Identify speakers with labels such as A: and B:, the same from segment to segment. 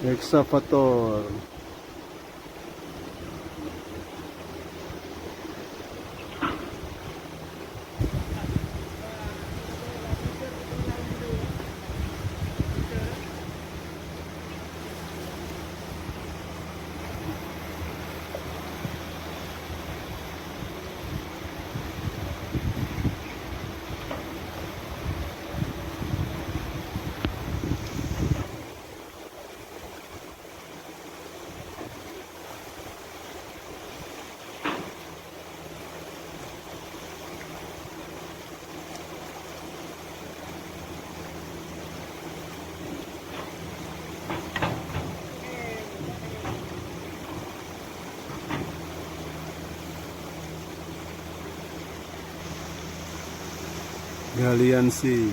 A: Excavator. Galian sih.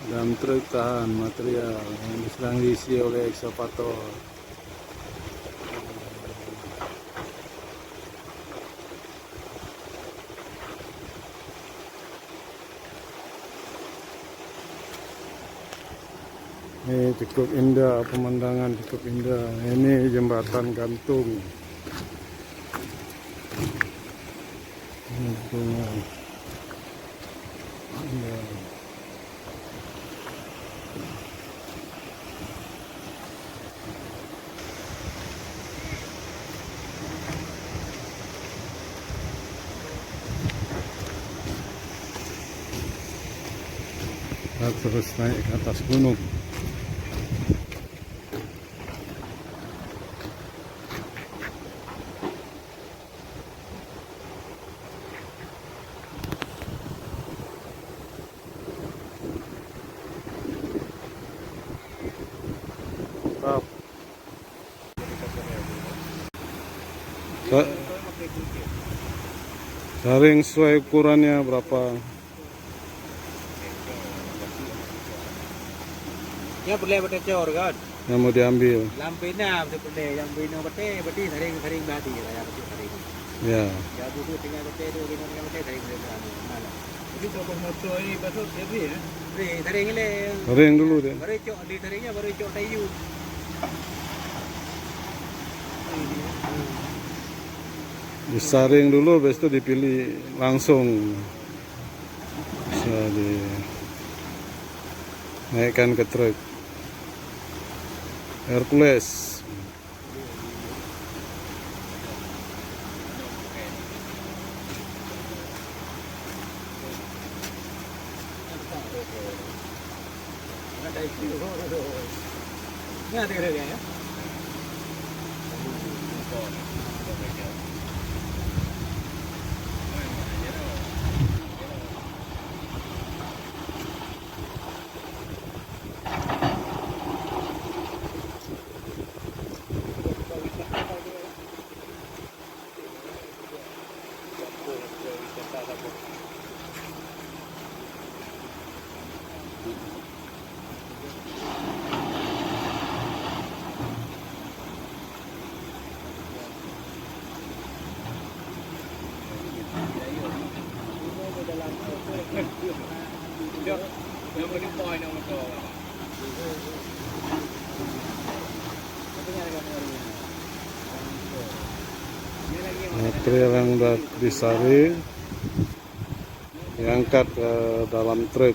A: Dalam truk tahan material yang sedang diisi oleh ekskavator. Ini cukup indah, pemandangan cukup indah. Ini jembatan gantung. Ini bunga. Indah. Kita terus naik ke atas gunung. Saring sesuai ukurannya berapa?
B: Ya boleh bete cor kan?
A: Yang mau diambil.
B: Lampina boleh yang bino bete saring bahati ya bete saring.
A: Ya.
B: Ya duduk dengan betul tu dengan betul dari mana. Jadi kalau motor ini betul dia beri ya. Beri taring ni.
A: Ring dulu deh.
B: Baru cok di taringnya baru cok tayu.
A: Disaring dulu, habis itu dipilih langsung. Bisa dinaikkan ke truk Hercules.
B: Ada itu. Ni ada kerja ya. Yang penting poin yang betul.
A: Material yang sudah disaring diangkat ke dalam truk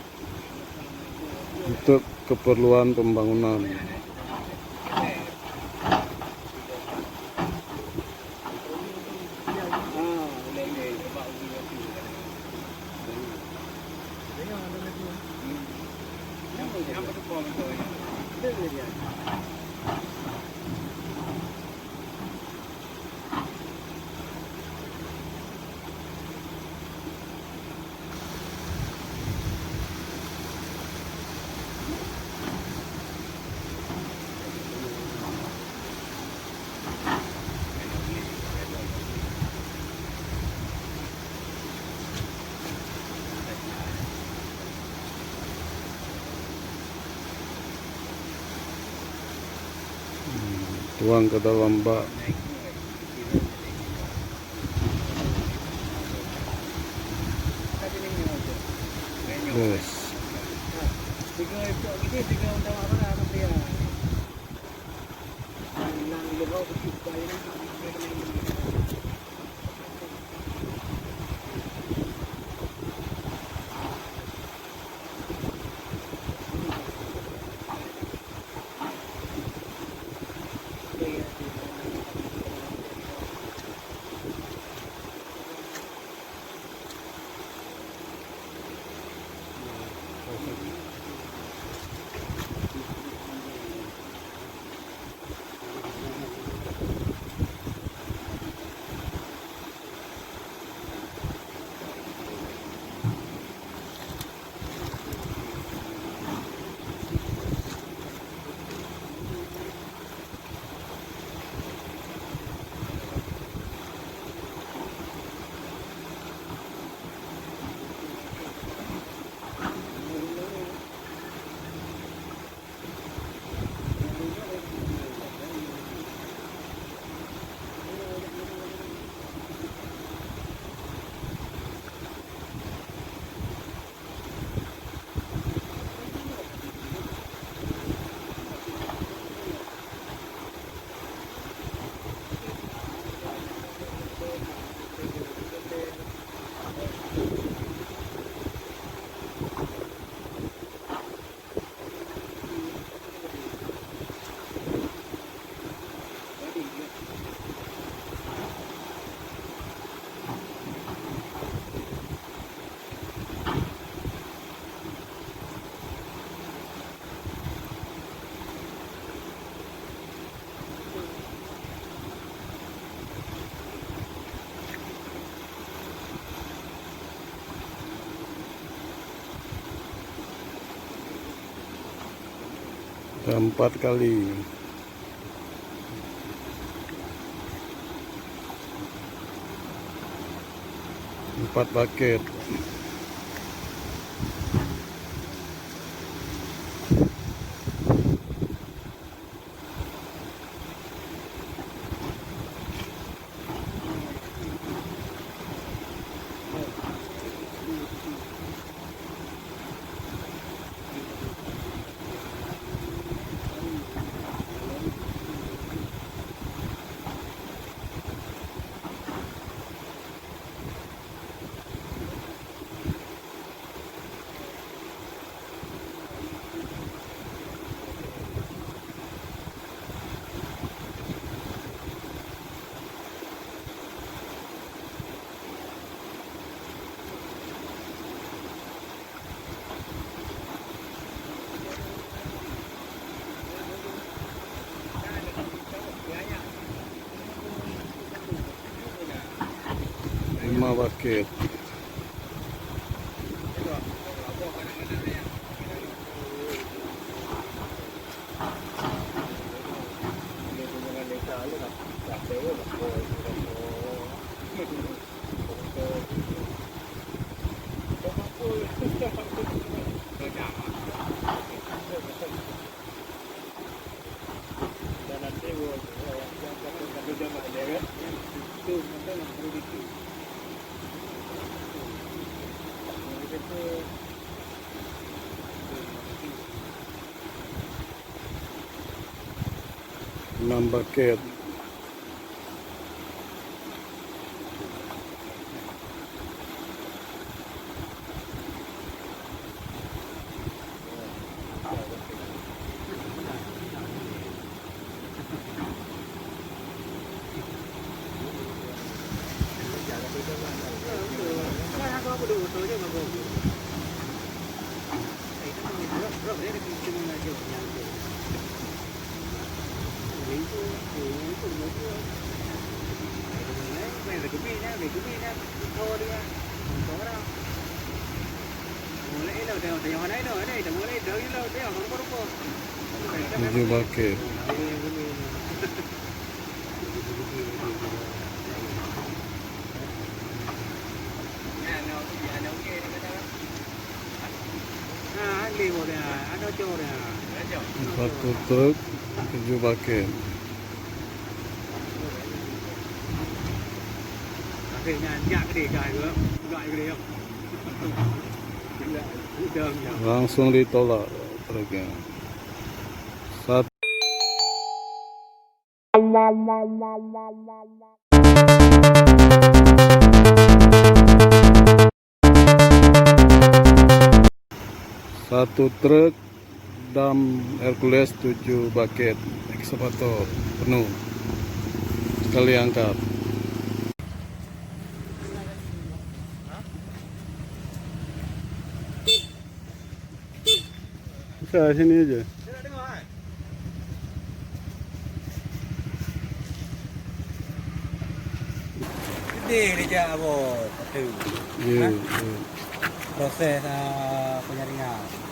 A: untuk keperluan pembangunan. Tuang ke dalam bak. Yes.
B: Tiga ekor gitu, tiga undang apa nak dia. Nang lebau kecil kali ni.
A: Ada 4 kali. Empat paket. 5 bucket. Enam bucket. Tujuh bucket. Satu truk 7 bucket. Langsung ditolak truknya. Satu truk dam Hercules 7 bucket ekskavator penuh sekali angkat. Bisa sini aja.
B: Ini dia bos.
A: Iya.
B: Proses penyaringan.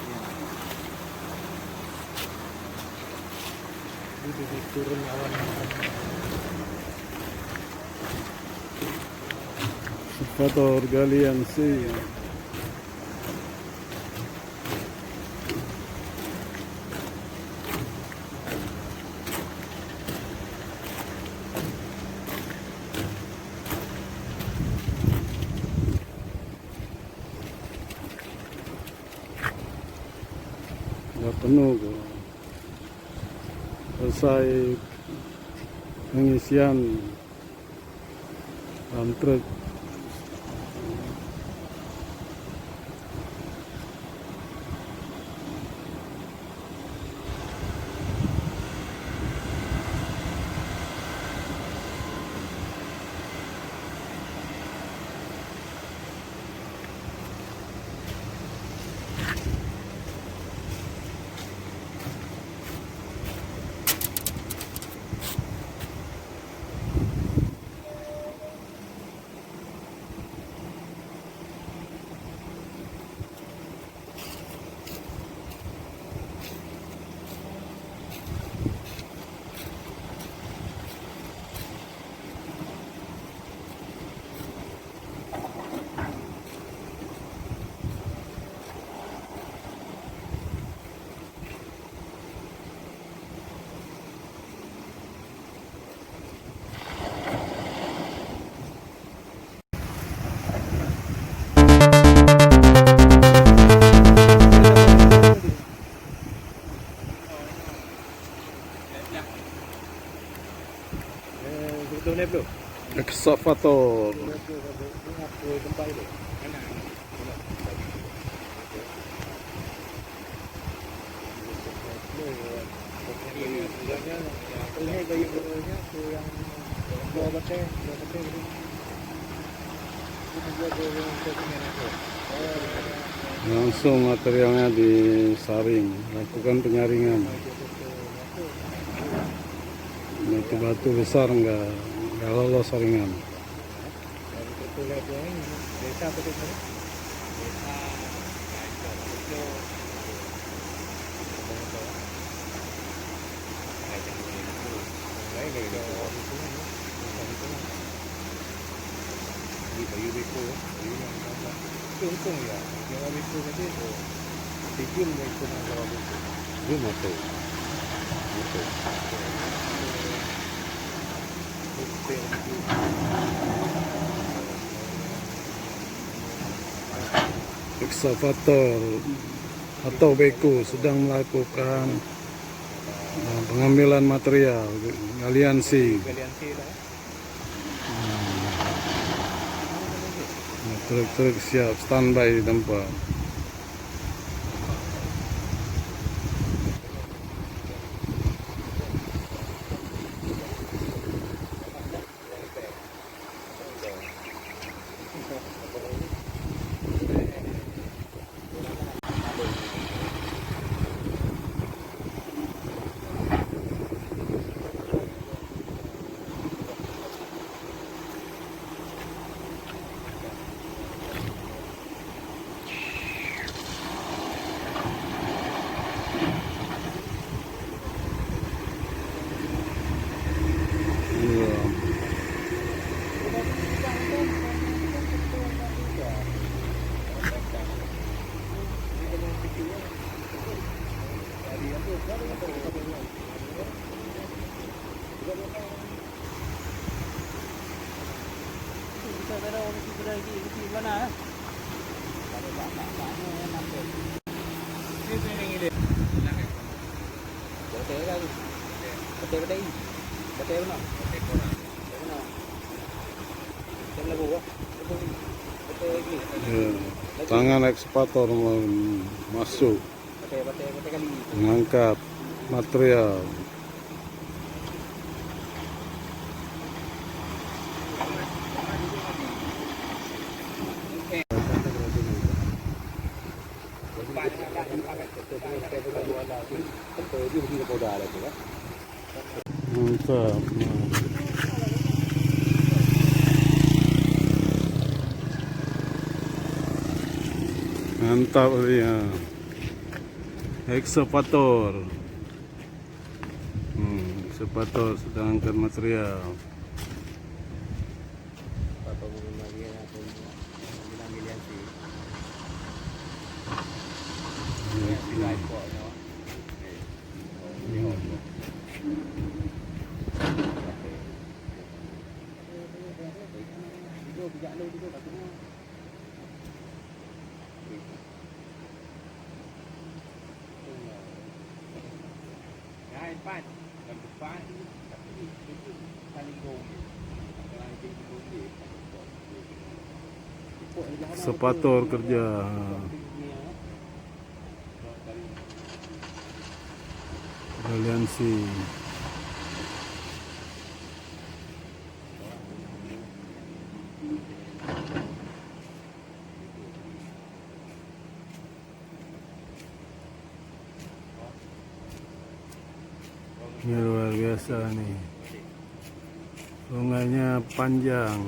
B: Ini turun awan.
A: Ekskavator galian sih. Udah penuh kok. Selesai pengisian dalam truk. Ekskavator. Langsung materialnya disaring, lakukan penyaringan. Batu-batu besar enggak lolos saringan.
B: boleh buang ini. Desa betul betul. Desa itu di Bayu Beko, Bayu yang mana? Untung ya, yang Beko tadi itu tiga Beko yang kalau Beko. Dia motor.
A: Ekskavator atau beko sedang melakukan pengambilan material aliansi. Truk-truk siap standby di tempat. Tangan ekskavator masuk mengangkat material. Mantap. Mantap ya. Ekskavator. Ekskavator sedang angkat material. Ekskavator kerja. Aliansi. Ini luar biasa nih. Sungainya panjang.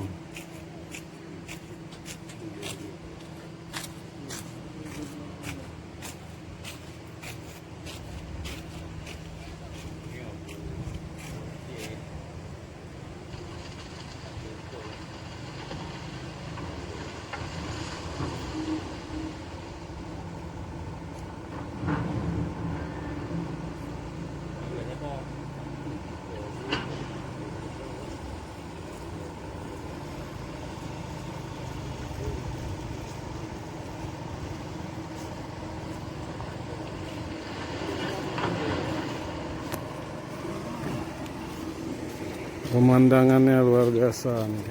A: Pemandangannya luar biasa nih.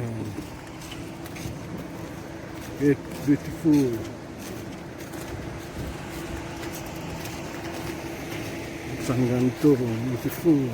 A: Beautiful. Hutan gantung, beautiful.